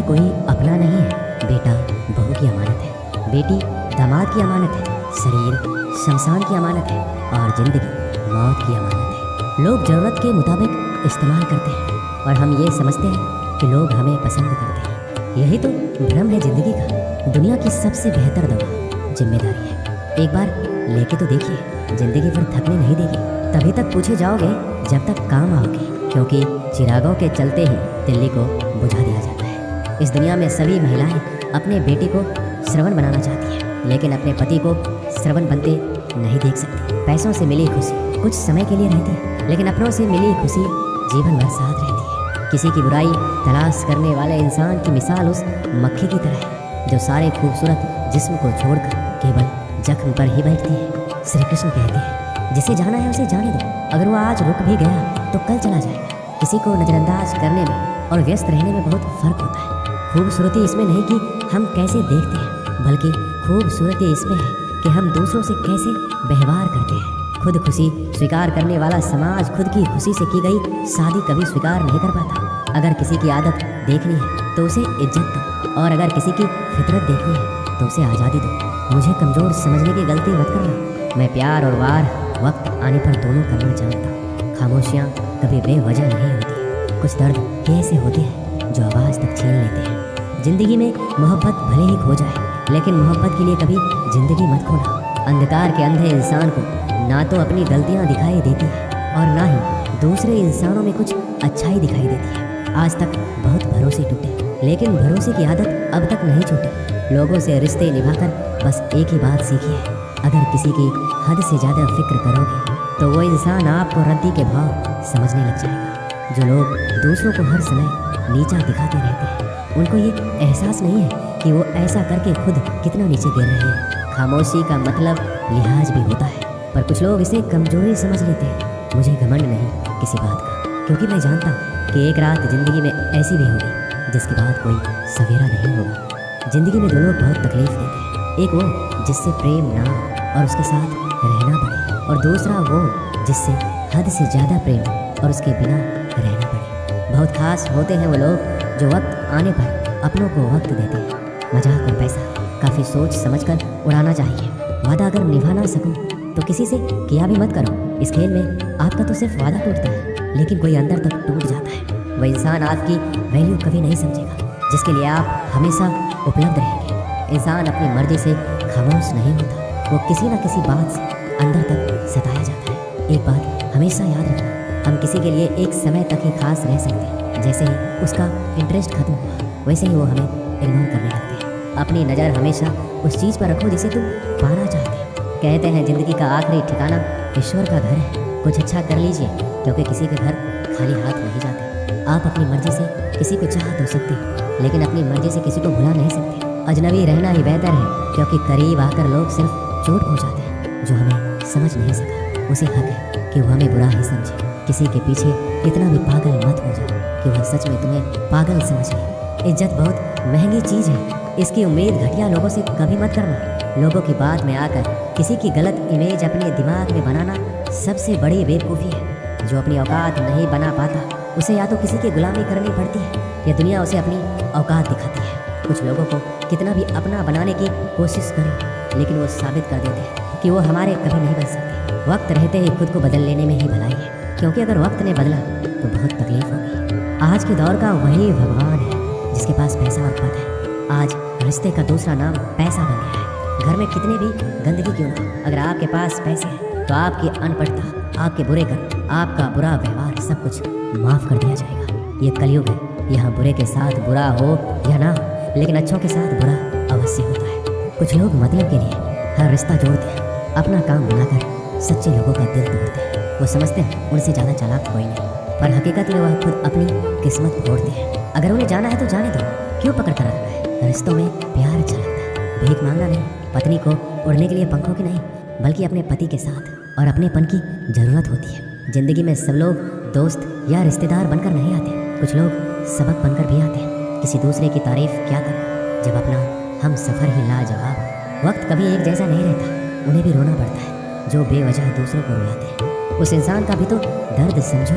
कोई अपना नहीं है। बेटा बहू की अमानत है, बेटी दामाद की अमानत है, शरीर शमशान की अमानत है और जिंदगी मौत की अमानत है। लोग ज़रूरत के मुताबिक इस्तेमाल करते हैं और हम ये समझते हैं कि लोग हमें पसंद करते हैं। यही तो भ्रम है ज़िंदगी का। दुनिया की सबसे बेहतर दवा जिम्मेदारी है। एक बार लेके तो देखिए, ज़िंदगी फिर थकने नहीं देगी। तभी तक पूछे जाओगे जब तक काम आओगे, क्योंकि चिरागों के चलते ही दिल्ली को बुझा दिया जाता है। इस दुनिया में सभी महिलाएं अपने बेटे को श्रवण बनाना चाहती हैं, लेकिन अपने पति को श्रवण बनते नहीं देख सकती। पैसों से मिली खुशी कुछ समय के लिए रहती है, लेकिन अपनों से मिली खुशी जीवन भर साथ रहती है। किसी की बुराई तलाश करने वाले इंसान की मिसाल उस मक्खी की तरह है जो सारे खूबसूरत जिस्म को छोड़कर केवल जख्म पर ही बैठती है। श्री कृष्ण कहते हैं, जिसे जाना है उसे जाने दो। अगर वो आज रुक भी गया तो कल चला जाएगा। किसी को नज़रअंदाज करने में और व्यस्त रहने में बहुत फर्क होता है। खूबसूरती इसमें नहीं कि हम कैसे देखते हैं, बल्कि खूबसूरती इसमें है कि हम दूसरों से कैसे व्यवहार करते हैं। खुद खुशी स्वीकार करने वाला समाज खुद की खुशी से की गई शादी कभी स्वीकार नहीं कर पाता। अगर किसी की आदत देखनी है तो उसे इज्जत दो, और अगर किसी की फितरत देखनी है तो उसे आज़ादी दो। मुझे कमज़ोर समझने की गलती मत करना। मैं प्यार और वार वक्त आने पर दोनों करना जानता हूँ। खामोशियाँ कभी बेवजह नहीं होती। कुछ दर्द ऐसे होते हैं जो आवाज़ तक छीन लेते हैं। ज़िंदगी में मोहब्बत भले ही खो जाए, लेकिन मोहब्बत के लिए कभी ज़िंदगी मत खोना। अंधकार के अंधे इंसान को ना तो अपनी गलतियाँ दिखाई देती है और ना ही दूसरे इंसानों में कुछ अच्छाई दिखाई देती है। आज तक बहुत भरोसे टूटे, लेकिन भरोसे की आदत अब तक नहीं छूटी। लोगों से रिश्ते निभाकर बस एक ही बात सीखी है, अगर किसी की हद से ज़्यादा फिक्र करोगे तो वो इंसान आपको रद्दी के भाव समझने लग जाएगा। जो लोग दूसरों को हर समय नीचा दिखाते रहते हैं, उनको ये एहसास नहीं है कि वो ऐसा करके खुद कितना नीचे गिर रहे हैं। खामोशी का मतलब लिहाज भी होता है, पर कुछ लोग इसे कमजोरी समझ लेते हैं। मुझे घमंड नहीं किसी बात का, क्योंकि मैं जानता हूँ कि एक रात ज़िंदगी में ऐसी भी होगी जिसके बाद कोई सवेरा नहीं होगा। ज़िंदगी में दो लोग बहुत तकलीफ देते हैं, एक वो जिससे प्रेम ना हो और उसके साथ रहना पड़े, और दूसरा वो जिससे हद से ज़्यादा प्रेम और उसके बिना रहना पड़े। बहुत खास होते हैं वो लोग जो वक्त आने पर अपनों को वक्त देते हैं। मजाक और पैसा काफ़ी सोच समझकर उड़ाना चाहिए। वादा अगर निभा ना सको तो किसी से किया भी मत करो। इस खेल में आपका तो सिर्फ वादा टूटता है, लेकिन कोई अंदर तक टूट जाता है। वह इंसान आपकी वैल्यू कभी नहीं समझेगा जिसके लिए आप हमेशा उपलब्ध रहेंगे। इंसान अपनी मर्जी से खामोश नहीं होता, वो किसी न किसी बात से अंदर तक सताया जाता है। एक बात हमेशा याद रखना, हम किसी के लिए एक समय तक ही खास रह सकते हैं। जैसे ही उसका इंटरेस्ट खत्म हुआ, वैसे ही वो हमें इग्नोर करने लगते हैं। अपनी नज़र हमेशा उस चीज़ पर रखो जिसे तुम पाना चाहते हो। कहते हैं ज़िंदगी का आखिरी ठिकाना ईश्वर का घर है। कुछ अच्छा कर लीजिए, क्योंकि किसी के घर खाली हाथ नहीं जाते। आप अपनी मर्जी से किसी को चाह तो सकते हैं, लेकिन अपनी मर्जी से किसी को भुला नहीं सकते। अजनबी रहना ही बेहतर है, क्योंकि करीब आकर लोग सिर्फ चोट पहुँचाते हैं। जो हमें समझ नहीं सका उसे हक है कि वो हमें बुरा ही समझे। किसी के पीछे इतना भी पागल मत हो जाओ कि वह सच में तुम्हें पागल समझ ले। इज्जत बहुत महंगी चीज़ है, इसकी उम्मीद घटिया लोगों से कभी मत करना। लोगों की बात में आकर किसी की गलत इमेज अपने दिमाग में बनाना सबसे बड़ी बेवकूफ़ी है। जो अपनी औकात नहीं बना पाता उसे या तो किसी की गुलामी करनी पड़ती है या दुनिया उसे अपनी औकात दिखाती है। कुछ लोगों को कितना भी अपना बनाने की कोशिश करो, लेकिन वो साबित कर देते हैं कि वो हमारे कभी नहीं बन सकते। वक्त रहते ही खुद को बदल लेने में ही भलाई है, क्योंकि अगर वक्त ने बदला तो बहुत तकलीफ होगी। आज के दौर का वही भगवान है जिसके पास पैसा और पद है। आज रिश्ते का दूसरा नाम पैसा बन गया है। घर में कितने भी गंदगी क्यों ना हो, अगर आपके पास पैसे हैं तो आपकी अनपढ़ता, आपके बुरे कर्म, आपका बुरा व्यवहार सब कुछ माफ़ कर दिया जाएगा। ये कलयुग है, यहाँ बुरे के साथ बुरा हो या ना हो, लेकिन अच्छों के साथ बुरा अवश्य होता है। कुछ लोग मतलब के लिए हर रिश्ता जोड़ते हैं, अपना काम बनाकर सच्चे लोगों का दिल तोड़ते हैं। वो समझते हैं उनसे ज़्यादा चालाक कोई नहीं, पर हकीकत में वह खुद अपनी किस्मत फोड़ते हैं। अगर उन्हें जाना है तो जाने दो, क्यों पकड़ कर रखना है। रिश्तों में प्यार अच्छा लगता है, भीख मांगना नहीं। पत्नी को उड़ने के लिए पंखों की नहीं, बल्कि अपने पति के साथ और अपनेपन की ज़रूरत होती है। ज़िंदगी में सब लोग दोस्त या रिश्तेदार बनकर नहीं आते, कुछ लोग सबक बनकर भी आते हैं। किसी दूसरे की तारीफ क्या करना जब अपना हम सफ़र ही लाजवाब हो। वक्त कभी एक जैसा नहीं रहता, उन्हें भी रोना पड़ता है जो बेवजह दूसरों को रुलाते हैं। उस इंसान का भी तो दर्द समझो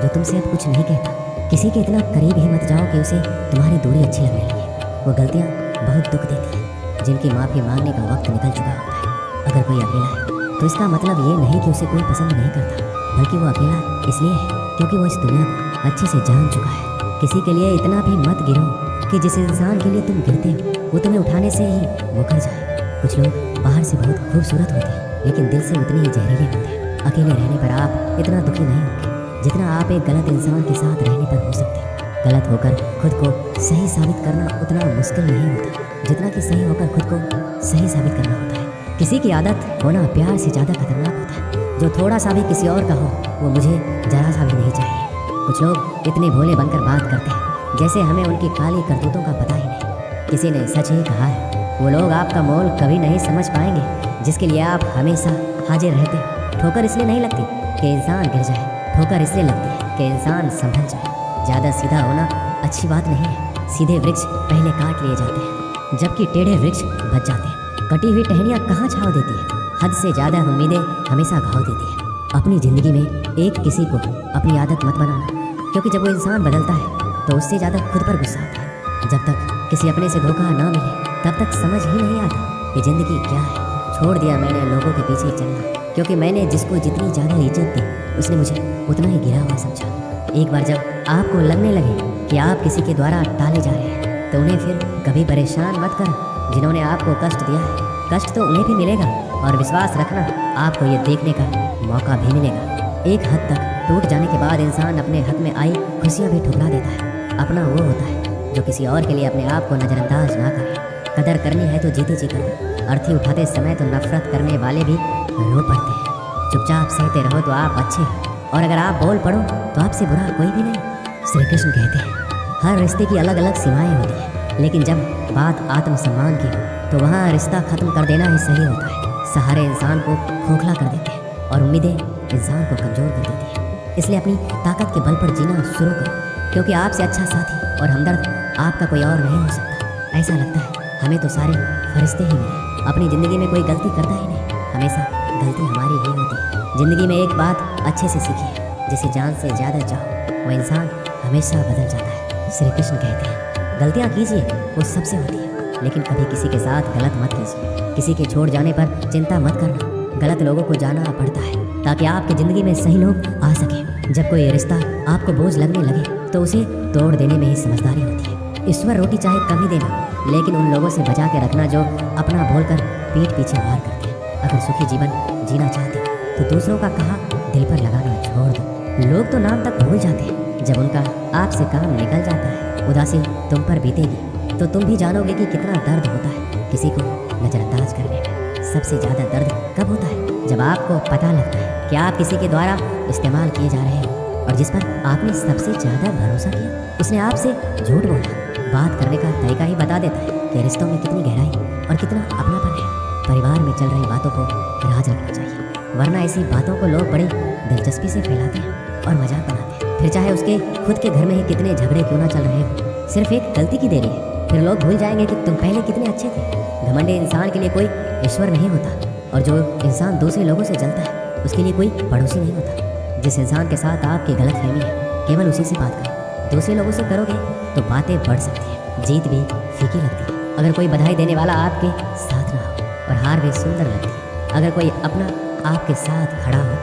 जो तुमसे अब कुछ नहीं कहता। किसी के इतना करीब ही मत जाओ कि उसे तुम्हारी दूरी अच्छी लगने लगे। वो गलतियाँ बहुत दुख देती हैं जिनकी माफ़ी मांगने का वक्त निकल चुका होता है। अगर कोई अकेला है तो इसका मतलब ये नहीं कि उसे कोई पसंद नहीं करता, बल्कि वो अकेला इसलिए है क्योंकि वो इस दुनिया को अच्छे से जान चुका है। किसी के लिए इतना भी मत गिरो कि जिस इंसान के लिए तुम गिरते हो वो तुम्हें उठाने से ही मुकर जाए। कुछ लोग बाहर से बहुत खूबसूरत होते हैं लेकिन दिल से उतने ही जहरीले होते हैं। अकेले रहने पर आप इतना दुखी नहीं होंगे जितना आप एक गलत इंसान के साथ रहने पर हो सकते हैं। गलत होकर खुद को सही साबित करना उतना मुश्किल नहीं होता जितना कि सही होकर खुद को सही साबित करना होता है। किसी की आदत होना प्यार से ज़्यादा खतरनाक होता है। जो थोड़ा सा भी किसी और का हो वो मुझे जरा सा भी नहीं चाहिए। कुछ लोग इतने भोले बनकर बात करते हैं जैसे हमें उनकी काली करतूतों का पता ही नहीं। किसी ने सच ही कहा है, वो लोग आपका मोल कभी नहीं समझ पाएंगे जिसके लिए आप हमेशा हाजिर रहते हो। ठोकर इसलिए नहीं लगती कि इंसान गिर जाए, ठोकर इसलिए लगती है कि इंसान संभल जाए। ज़्यादा सीधा होना अच्छी बात नहीं है। सीधे वृक्ष पहले काट लिए जाते हैं जबकि टेढ़े वृक्ष बच जाते हैं। कटी हुई टहनियाँ कहाँ छाँव देती है, हद से ज़्यादा उम्मीदें हमेशा घाव देती है। अपनी ज़िंदगी में एक किसी को अपनी आदत मत बनाना, क्योंकि जब वो इंसान बदलता है तो उससे ज़्यादा खुद पर गुस्सा आता है। जब तक किसी अपने से धोखा ना मिले तब तक समझ ही नहीं आता कि ज़िंदगी क्या है। छोड़ दिया मैंने लोगों के पीछे चलना, क्योंकि मैंने जिसको जितनी ज़्यादा इज्जत दी उसने मुझे उतना ही गिरा हुआ समझा। एक बार जब आपको लगने लगे कि आप किसी के द्वारा टाले जा रहे हैं तो उन्हें फिर कभी परेशान मत करो। जिन्होंने आपको कष्ट दिया है, कष्ट तो उन्हें भी मिलेगा, और विश्वास रखना आपको ये देखने का मौका भी मिलेगा। एक हद तक टूट जाने के बाद इंसान अपने हक में आई खुशियाँ भी ठुकरा देता है। अपना वो होता है जो किसी और के लिए अपने आप को नज़रअंदाज ना करे। कदर करनी है तो जीती जी करो। अर्थी उठाते समय तो नफरत करने वाले भी रो पड़ते हैं। चुपचाप सहते रहो तो आप अच्छे हैं, और अगर आप बोल पड़ो तो आपसे बुरा कोई भी नहीं। श्री कृष्ण कहते हैं हर रिश्ते की अलग अलग सीमाएं होती हैं, लेकिन जब बात आत्मसम्मान की हो तो वहाँ रिश्ता खत्म कर देना ही सही होता है। सहारे इंसान को खोखला कर देते हैं और उम्मीदें इंसान को कमज़ोर कर देती हैं। इसलिए अपनी ताकत के बल पर जीना शुरू करो, क्योंकि आपसे अच्छा साथी और हमदर्द आपका कोई और नहीं हो सकता। ऐसा लगता है हमें तो सारे फरिश्ते ही मिले। अपनी ज़िंदगी में कोई गलती करता ही नहीं, हमेशा गलती हमारी ही होती है। ज़िंदगी में एक बात अच्छे से सीखिए, जिसे जान से ज़्यादा चाहो वो इंसान हमेशा बदल जाता है। श्री कृष्ण कहते हैं गलतियाँ कीजिए, वो सबसे होती है, लेकिन कभी किसी के साथ गलत मत कीजिए। किसी के छोड़ जाने पर चिंता मत करना। गलत लोगों को जाना पड़ता है ताकि आपकी ज़िंदगी में सही लोग आ सकें। जब कोई रिश्ता आपको बोझ लगने लगे तो उसे तोड़ देने में ही समझदारी होती है। ईश्वर रोटी चाहे कम ही देना, लेकिन उन लोगों से बचा के रखना जो अपना बोलकर पीठ पीछे वार करते हैं। अगर सुखी जीवन जीना चाहते हो तो दूसरों का कहा दिल पर लगाना छोड़ दो। लोग तो नाम तक भूल जाते हैं जब उनका आपसे काम निकल जाता है। उदासी तुम पर बीतेगी तो तुम भी जानोगे कि कितना दर्द होता है किसी को नज़रअंदाज करने में। सबसे ज़्यादा दर्द कब होता है? जब आपको पता लगता है कि आप किसी के द्वारा इस्तेमाल किए जा रहे हो, और जिस पर आपने सबसे ज़्यादा भरोसा किया उसने आपसे झूठ बोला। बात करने का तरीका ही बता देता है कि रिश्तों में कितनी गहराई और कितना अपनापन है। परिवार में चल रही बातों को राज रखना चाहिए, वरना ऐसी बातों को लोग बड़ी दिलचस्पी से फैलाते हैं और मजाक बनाते हैं। फिर चाहे उसके खुद के घर में ही कितने झगड़े क्यों ना चल रहे हो, सिर्फ एक गलती की देरी है। फिर लोग भूल जाएंगे कि तुम पहले कितने अच्छे थे। घमंडी इंसान के लिए कोई ईश्वर नहीं होता, और जो इंसान दूसरे लोगों से जलता है उसके लिए कोई पड़ोसी नहीं होता। जिस इंसान के साथ आपकी गलतफहमी है केवल उसी से बात करो। दूसरे लोगों से करोगे तो बातें बढ़ सकती है, जीत भी फीकी लगती है। अगर कोई बधाई देने वाला आपके साथ ना हो और हार भी सुंदर लगती है। अगर कोई अपना आपके साथ खड़ा हो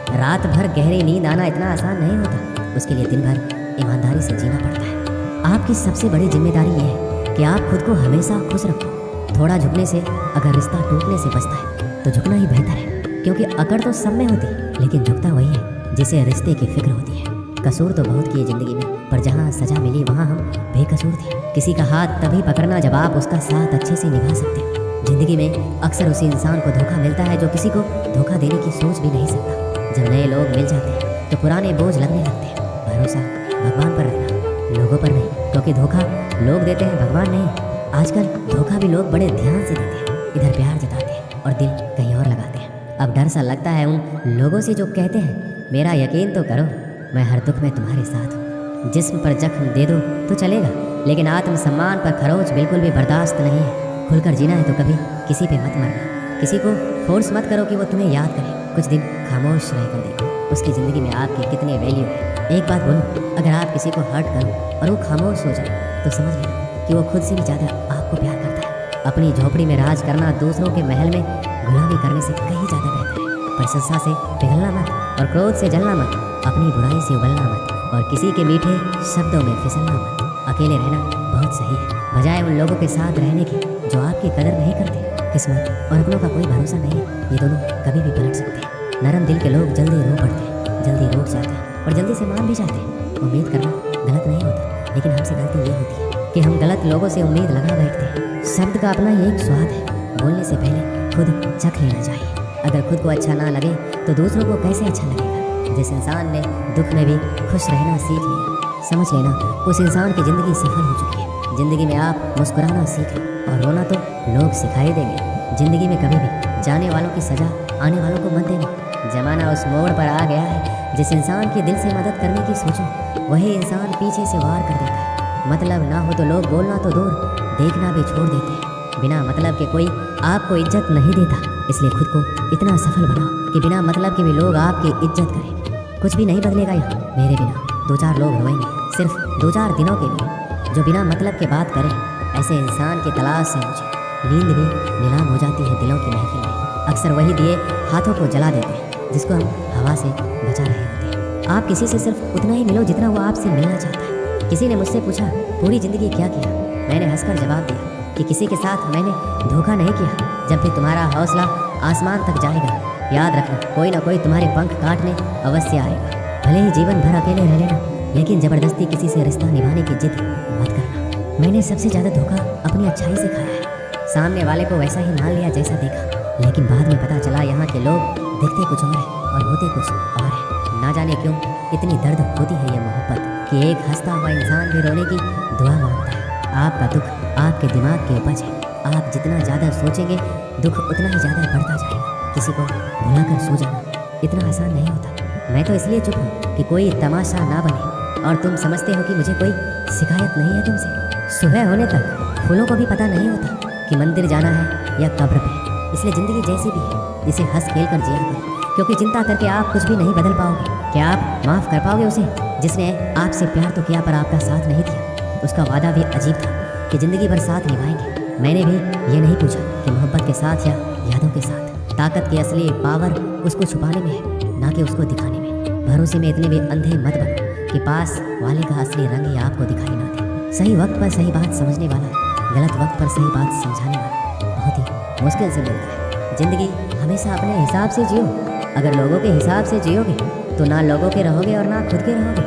तो रात भर गहरी नींद आना इतना आसान नहीं होता। उसके लिए दिन भर ईमानदारी से जीना पड़ता है। आपकी सबसे बड़ी जिम्मेदारी यह है कि आप खुद को हमेशा खुश रखो। थोड़ा झुकने से अगर रिश्ता टूटने से बचता है तो झुकना ही बेहतर है, क्योंकि अकड़ तो सब में होती है, लेकिन झुकता वही है जिसे रिश्ते की फिक्र होती है। कसूर तो बहुत किए ज़िंदगी में, पर जहाँ सजा मिली वहाँ हम बेकसूर थे। किसी का हाथ तभी पकड़ना जब आप उसका साथ अच्छे से निभा सकते हो। ज़िंदगी में अक्सर उसी इंसान को धोखा मिलता है जो किसी को धोखा देने की सोच भी नहीं सकता। जब नए लोग मिल जाते हैं तो पुराने बोझ लगने लगते हैं। भरोसा भगवान पर रखना, लोगों पर नहीं, क्योंकि धोखा लोग देते हैं, भगवान नहीं। आजकल धोखा भी लोग बड़े ध्यान से देते हैं। इधर प्यार जताते हैं और दिल कहीं और लगाते हैं। अब डर सा लगता है उन लोगों से जो कहते हैं मेरा यकीन तो करो, मैं हर दुख में तुम्हारे साथ हूँ। जिस्म पर जख्म दे दो तो चलेगा, लेकिन आत्मसम्मान पर खरोच बिल्कुल भी बर्दाश्त नहीं है। खुलकर जीना है तो कभी किसी पे मत मरना। किसी को फोर्स मत करो कि वो तुम्हें याद करे। कुछ दिन खामोश रहकर देखो उसकी ज़िंदगी में आपकी कितनी वैल्यू है। एक बात बोलूं, अगर आप किसी को हर्ट करो और वो खामोश हो जाए तो समझ लेना कि वो खुद से भी ज़्यादा आपको प्यार करता है। अपनी झोपड़ी में राज करना दूसरों के महल में गुलामी करने से कहीं ज़्यादा बेहतर है। प्रशंसा से पिघलना मत और क्रोध से जलना मत, अपनी बुराई से उबलना मत और किसी के मीठे शब्दों में फिसलना मत। अकेले रहना बहुत सही है, बजाय उन लोगों के साथ रहने के जो आपकी कदर नहीं करते। किस्मत और अपनों का कोई भरोसा नहीं है, ये दोनों कभी भी पलट सकते हैं। नरम दिल के लोग जल्दी रो पड़ते हैं, जल्दी रूठ जाते हैं और जल्दी से मान भी जाते हैं। उम्मीद करना गलत नहीं होता, लेकिन हमसे गलती ये होती है कि हम गलत लोगों से उम्मीद लगा बैठते हैं। शब्द का अपना ही एक स्वाद है, बोलने से पहले खुद चख लेना चाहिए। अगर खुद को अच्छा ना लगे तो दूसरों को कैसे अच्छा लगेगा। जिस इंसान ने दुख में भी खुश रहना सीख लिया, समझ लेना उस इंसान की ज़िंदगी सफल हो चुकी है। ज़िंदगी में आप मुस्कुराना सीख लो और रोना तो लोग सिखाई देंगे। ज़िंदगी में कभी भी जाने वालों की सज़ा आने वालों को मत देना। ज़माना उस मोड़ पर आ गया है, जिस इंसान की दिल से मदद करने की सोचो वही इंसान पीछे से वार कर देता है। मतलब ना हो तो लोग बोलना तो दूर, देखना भी छोड़ देते हैं। बिना मतलब के कोई आपको इज्जत नहीं देता, इसलिए खुद को इतना सफल बनाओ कि बिना मतलब के भी लोग आपकी इज्जत करें। कुछ भी नहीं बदलेगा यहाँ मेरे बिना। 2-4 लोग रोएंगे सिर्फ 2-4 दिनों के लिए, जो बिना मतलब के बात करें। ऐसे इंसान की तलाश से मुझे नींद भी नीलाम हो जाती है दिलों की महफिल में। अक्सर वही दिए हाथों को जला देते हैं जिसको हम हवा से बचा रहे होते हैं। आप किसी से सिर्फ उतना ही मिलो जितना वो आपसे मिलना चाहता है। किसी ने मुझसे पूछा पूरी ज़िंदगी क्या किया, मैंने हंसकर जवाब दिया कि किसी के साथ मैंने धोखा नहीं किया। जब भी तुम्हारा हौसला आसमान तक जाएगा, याद रखना कोई ना कोई तुम्हारे पंख काटने अवश्य आएगा। भले ही जीवन भर अकेले रह लेना, लेकिन ज़बरदस्ती किसी से रिश्ता निभाने की जिद मत करना। मैंने सबसे ज़्यादा धोखा अपनी अच्छाई से खाया है। सामने वाले को वैसा ही मान लिया जैसा देखा, लेकिन बाद में पता चला यहाँ के लोग दिखते कुछ और है और होते कुछ और है। ना जाने क्यों इतनी दर्द होती है ये मोहब्बत कि एक हंसता हुआ इंसान भी रोने की दुआ मांगता है। आपका दुख आपके दिमाग की उपज है। आप जितना ज़्यादा सोचेंगे दुख उतना ही ज़्यादा बढ़ता जाएगा। किसी को भुलाकर सो जाना इतना आसान नहीं होता। मैं तो इसलिए चुप हूँ कि कोई तमाशा ना बने, और तुम समझते हो कि मुझे कोई शिकायत नहीं है तुमसे। सुबह होने तक फूलों को भी पता नहीं होता कि मंदिर जाना है या कब्र पे। इसलिए ज़िंदगी जैसी भी है इसे हंस खेल कर जिया करो, क्योंकि चिंता करके आप कुछ भी नहीं बदल पाओगे। क्या आप माफ़ कर पाओगे उसे जिसने आपसे प्यार तो किया पर आपका साथ नहीं दिया? उसका वादा भी अजीब था कि ज़िंदगी भर साथ निभाएंगे। मैंने भी ये नहीं पूछा कि मोहब्बत के साथ या यादों के साथ। ताकत की असली पावर उसको छुपाने में है, ना कि उसको दिखाने में। भरोसे में इतने भी अंधे मत बनो कि पास वाले का असली रंग ही आपको दिखाई ना दे। सही वक्त पर सही बात समझने वाला, गलत वक्त पर सही बात समझाने वाला बहुत ही मुश्किल से मिलता है। ज़िंदगी हमेशा अपने हिसाब से जियो। अगर लोगों के हिसाब से जियोगे तो ना लोगों के रहोगे और ना खुद के रहोगे।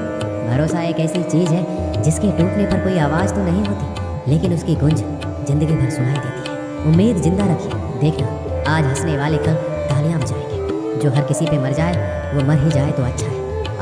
भरोसा एक ऐसी चीज़ है जिसके टूटने पर कोई आवाज़ तो नहीं होती, लेकिन उसकी गूंज ज़िंदगी भर सुनाई देती है। उम्मीद जिंदा रखिए, देखना आज हंसने वाले कल तालियां बजाएंगे। जो हर किसी पे मर जाए वो मर ही जाए तो अच्छा है।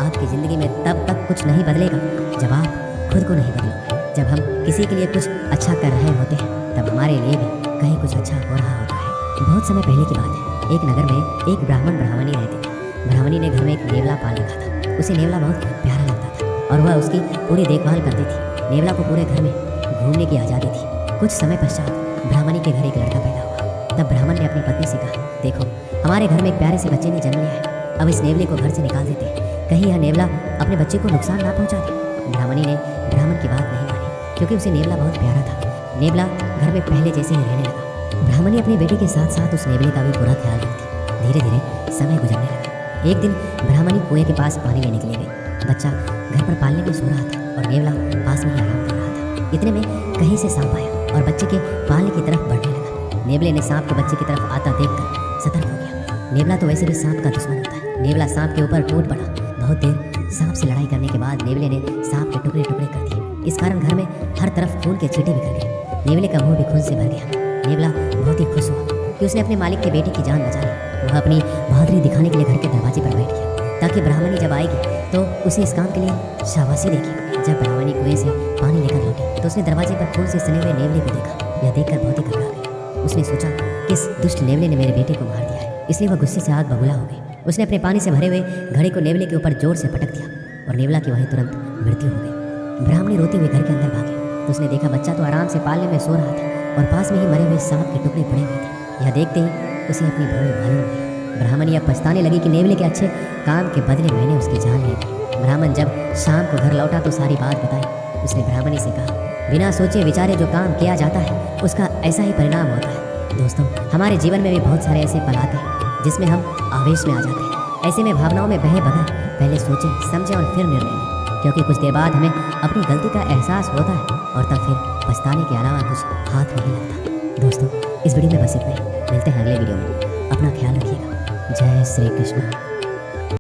आपकी ज़िंदगी में तब तक कुछ नहीं बदलेगा जब आप खुद को नहीं बदलोगे। जब हम किसी के लिए कुछ अच्छा कर रहे होते हैं तब हमारे लिए भी कहीं कुछ अच्छा हो रहा होता है। बहुत समय पहले की बात है, एक नगर में एक ब्राह्मण ब्राह्मणी रहती थी। ब्राह्मणी ने घर में एक नेवला पाल रखा था। उसे नेवला बहुत प्यारा लगता था और वह उसकी पूरी देखभाल करती थी। नेवला को पूरे घर में घूमने की आज़ादी थी। कुछ समय पश्चात ब्राह्मणी के घर एक लड़का पैदा हुआ। तब ब्राह्मण ने अपनी पत्नी से कहा, देखो हमारे घर में एक प्यारे से बच्चे ने जन्म लिया है, अब इस नेवले को घर से निकाल देते हैं, कहीं यह नेवला अपने बच्चे को नुकसान ना पहुंचा दे। ब्राह्मणी ने ब्राह्मण की बात नहीं मानी, क्योंकि उसे नेवला बहुत प्यारा था। नेवला घर में पहले जैसे ही रहने लगा। ब्राह्मणी अपनी बेटी के साथ साथ उस नेवले का भी पूरा ख्याल रखती। धीरे धीरे समय गुजरने लगा। एक दिन ब्राह्मणी कुएं के पास पानी लेने के लिए गई। बच्चा घर पर पालने में सो रहा था और नेवला पास में ही आराम कर रहा था। इतने में कहीं से सांप आया और बच्चे के पालने की तरफ बढ़ने लगा। नेवले ने सांप को बच्चे की तरफ आता देखकर सतर्क हो गया। नेवला तो वैसे भी सांप का दुश्मन होता है। नेवला सांप के ऊपर टूट पड़ा। बहुत देर सांप से लड़ाई करने के बाद नेवले ने सांप के टुकड़े टुकड़े कर दिए। इस कारण घर में हर तरफ खून के छींटे बिखर गए। नेवले का मुंह भी खून से भर गया। नेवला बहुत ही खुश हुआ कि उसने अपने मालिक के बेटे की जान बचा ली। वह अपनी बहादुरी दिखाने के लिए घर के दरवाजे पर बैठ गया, ताकि ब्राह्मणी जब आएगी तो उसे इस काम के लिए शाबाशी देगी। जब ब्राह्मणी कुएं से पानी लेकर लौटी तो उसने दरवाजे पर खून से सने हुए नेवले को देखा। यह देखकर बहुत ही घबरा गई। उसने सोचा कि इस दुष्ट नेवले ने मेरे बेटे को मार दिया है, इसलिए वह गुस्से से आग बबूला हो गई। उसने अपने पानी से भरे हुए घड़े को नेवले के ऊपर जोर से पटक दिया और नेवला की वहीं तुरंत मृत्यु हो गई। ब्राह्मणी रोते हुए घर के अंदर भागी तो उसने देखा बच्चा तो आराम से पालने में सो रहा था और पास में ही मरे हुए सांप के टुकड़े पड़े हुए थे। यह देखते ही उसे अपनी भूल मालूम हुई। ब्राह्मण यह पछताने लगी कि नेवले के अच्छे काम के बदले मैंने उसकी जान ले ली। ब्राह्मण जब शाम को घर लौटा तो सारी बात बताई। उसने ब्राह्मणी से कहा, बिना सोचे विचारे जो काम किया जाता है उसका ऐसा ही परिणाम होता है। दोस्तों, हमारे जीवन में भी बहुत सारे ऐसे पल आते हैं जिसमें हम आवेश में आ जाते हैं। ऐसे में भावनाओं में बहे बगैर पहले सोचें, समझें और फिर निर्णय लें, क्योंकि कुछ देर बाद हमें अपनी गलती का एहसास होता है और तब फिर पछताने के अलावा कुछ हाथ नहीं लगता। दोस्तों, इस वीडियो में बस इतना ही। मिलते हैं अगले वीडियो में। अपना ख्याल रखिएगा। जय श्री कृष्ण।